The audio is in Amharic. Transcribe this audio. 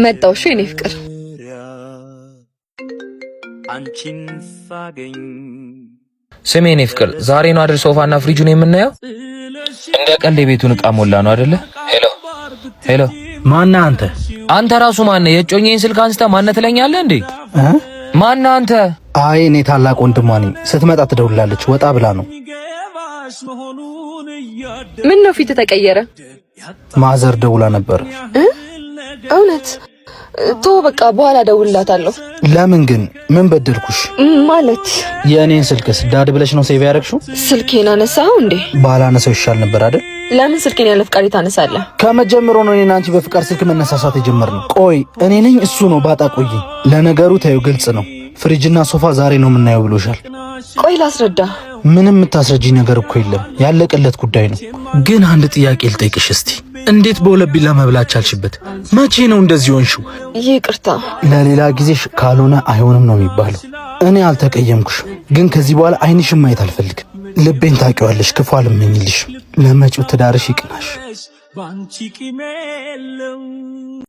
መጣው እሺ የኔ ፍቅር አንቺን ሳገኝ ስሜ የኔ ፍቅር ዛሬ ነው አይደል ሶፋና ፍሪጁን የምናየው? እንደ ቀልድ የቤቱን ዕቃ ሞላ ነው አይደለ? ሄሎ ማን አንተ? አንተ ራሱ ማን ነህ? የጮኛዬን ስልክ አንስታ ማን ትለኛለህ እንዴ? ማን አንተ? አይ እኔ ታላቅ ወንድሟ ነኝ። ስትመጣ ትደውላለች። ወጣ ብላ ነው። ምን ነው ፊት ተቀየረ? ማዘር ደውላ ነበር። እውነት? ቶ በቃ በኋላ ደውልላታለሁ። ለምን ግን? ምን በደልኩሽ? ማለት የእኔን ስልክስ ዳድ ብለሽ ነው ሴቭ ያደረግሽው? ስልኬን አነሳው እንዴ? ባላነሳው ይሻል ነበር አይደል? ለምን ስልኬን ያለ ፍቃድ ታነሳለህ? ከመጀመሩ ነው እኔና አንቺ በፍቃድ ስልክ መነሳሳት የጀመርነው። ቆይ እኔ ነኝ እሱ ነው? ባጣ ቆይ። ለነገሩ ታዩ ግልጽ ነው። ፍሪጅና ሶፋ ዛሬ ነው የምናየው ብሎሻል። ቆይ ላስረዳ። ምንም የምታስረጂኝ ነገር እኮ የለም። ያለቀለት ጉዳይ ነው። ግን አንድ ጥያቄ ልጠይቅሽ እስቲ። እንዴት በሁለት ቢላ መብላት ቻልሽበት? መቼ ነው እንደዚህ ሆንሽው? ይቅርታ። ለሌላ ጊዜሽ ካልሆነ አይሆንም ነው የሚባለው። እኔ አልተቀየምኩሽ፣ ግን ከዚህ በኋላ አይንሽም ማየት አልፈልግም። ልቤን ታውቂዋለሽ፣ ክፉ አልመኝልሽ። ለመጪው ትዳርሽ ይቅናሽ።